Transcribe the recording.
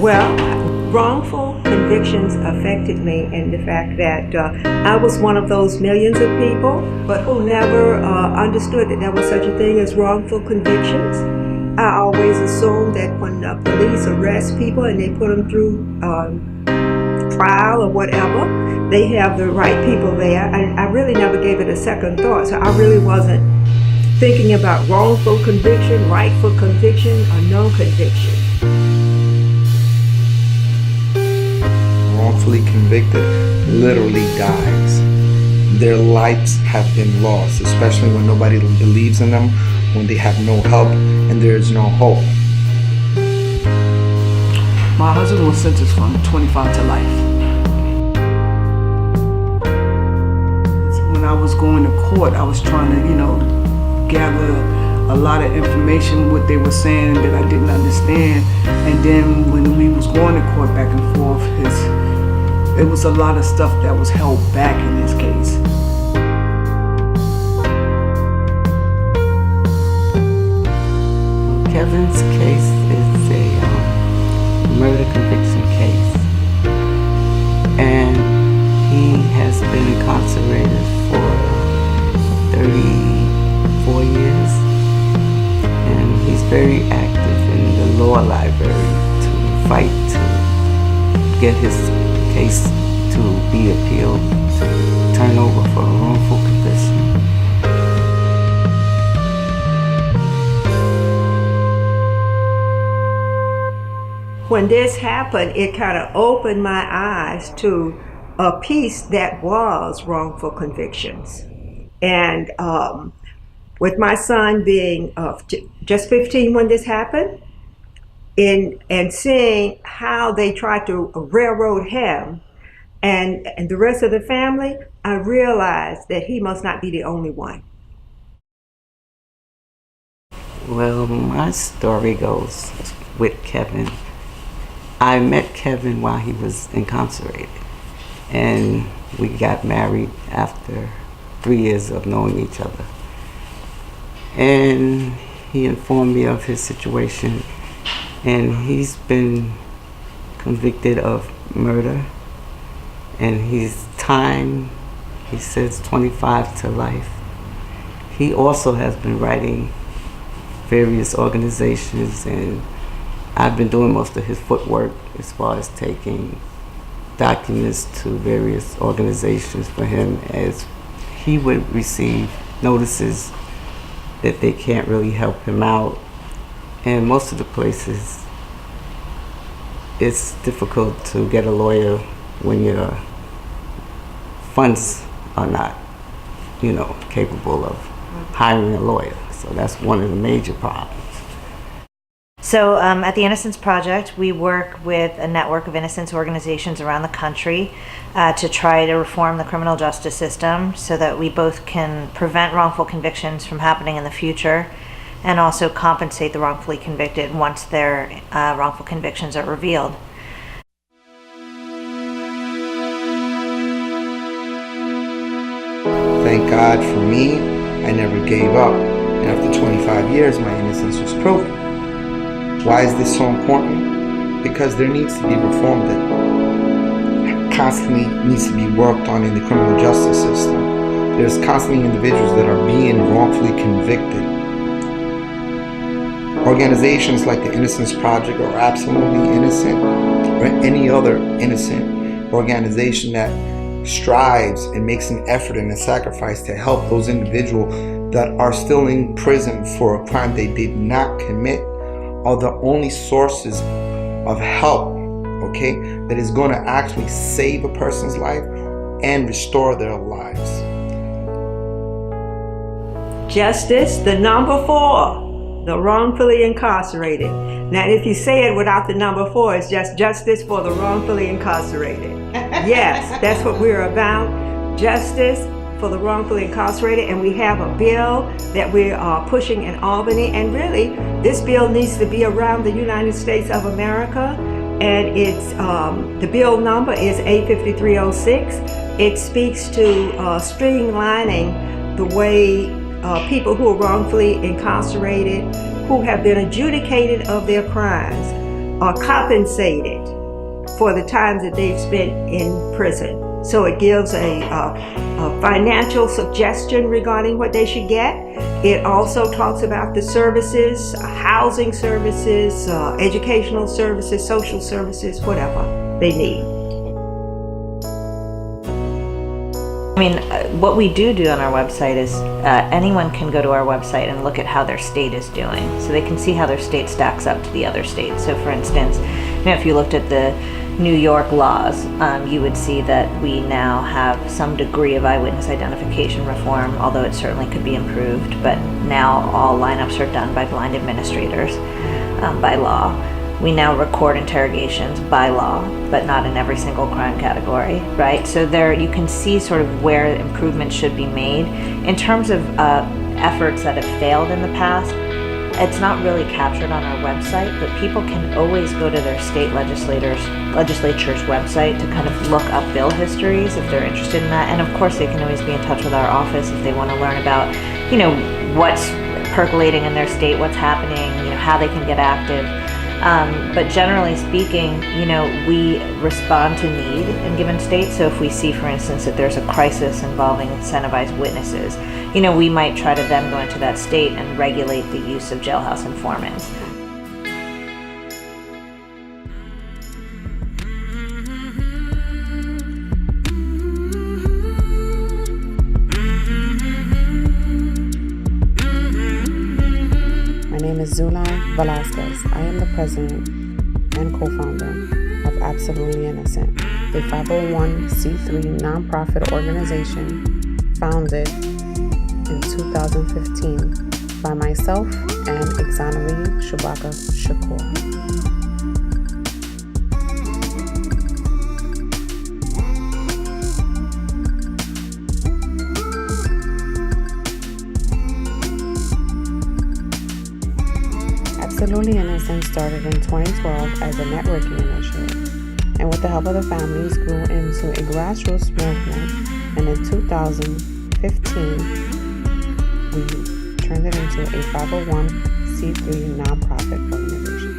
Well, wrongful convictions affected me in the fact that I was one of those millions of people, but who never understood that there was such a thing as wrongful convictions. I always assumed that when police arrest people and they put them through trial or whatever, they have the right people there. I really never gave it a second thought, so I really wasn't thinking about wrongful conviction, rightful conviction, or no conviction. Wrongfully convicted literally dies. Their lives have been lost, especially when nobody believes in them, when they have no help and there is no hope. My husband was sentenced from 25 to life. When I was going to court, I was trying to, gather a lot of information, what they were saying that I didn't understand. And then when we was going to court back and forth, it was a lot of stuff that was held back in this case. Kevin's case is a murder conviction case, and he has been incarcerated for 34 years, and he's very active in the law library to fight to get his case to be appealed, to turn over for a wrongful conviction. When this happened, it kind of opened my eyes to a piece that was wrongful convictions. And with my son being just 15 when this happened, and seeing how they tried to railroad him and the rest of the family, I realized that he must not be the only one. Well, my story goes with Kevin. I met Kevin while he was incarcerated, and we got married after 3 years of knowing each other. And he informed me of his situation, and he's been convicted of murder, and his time, he says 25 to life. He also has been writing various organizations, and I've been doing most of his footwork as far as taking documents to various organizations for him, as he would receive notices that they can't really help him out. And most of the places, it's difficult to get a lawyer when your funds are not, capable of hiring a lawyer. So that's one of the major problems. So at the Innocence Project, we work with a network of innocence organizations around the country to try to reform the criminal justice system so that we both can prevent wrongful convictions from happening in the future, and also compensate the wrongfully convicted once their wrongful convictions are revealed. Thank God for me, I never gave up. And after 25 years, my innocence was proven. Why is this so important? Because there needs to be reform that constantly needs to be worked on in the criminal justice system. There's constantly individuals that are being wrongfully convicted. Organizations like the Innocence Project or Absolutely Innocent or any other innocent organization that strives and makes an effort and a sacrifice to help those individuals that are still in prison for a crime they did not commit are the only sources of help, okay, that is going to actually save a person's life and restore their lives. Justice, the number 4, the wrongfully incarcerated. Now, if you say it without the number 4, it's just justice for the wrongfully incarcerated. Yes, that's what we're about. Justice for the wrongfully incarcerated, and we have a bill that we are pushing in Albany, and really this bill needs to be around the United States of America, and it's the bill number is A5306. It speaks to streamlining the way people who are wrongfully incarcerated, who have been adjudicated of their crimes, are compensated for the times that they've spent in prison. So it gives a financial suggestion regarding what they should get. It also talks about the services, housing services, educational services, social services, whatever they need. I mean, what we do on our website is anyone can go to our website and look at how their state is doing. So they can see how their state stacks up to the other states. So for instance, if you looked at the New York laws, you would see that we now have some degree of eyewitness identification reform, although it certainly could be improved. But now all lineups are done by blind administrators by law. We now record interrogations by law, but not in every single crime category, right? So there you can see sort of where improvements should be made. In terms of efforts that have failed in the past, it's not really captured on our website, but people can always go to their state legislature's website to kind of look up bill histories if they're interested in that. And of course, they can always be in touch with our office if they want to learn about, what's percolating in their state, what's happening, how they can get active. But generally speaking, we respond to need in given states. So if we see, for instance, that there's a crisis involving incentivized witnesses, we might try to then go into that state and regulate the use of jailhouse informants. My name is Zulay Velasquez. I am the president and co-founder of Absolutely Innocent, a 501c3 nonprofit organization founded in 2015 by myself and Exoneree Shubaka Shakur. Absolutely Innocent started in 2012 as a networking initiative, and with the help of the families grew into a grassroots movement, and in 2015 we turned it into a 501c3 nonprofit organization.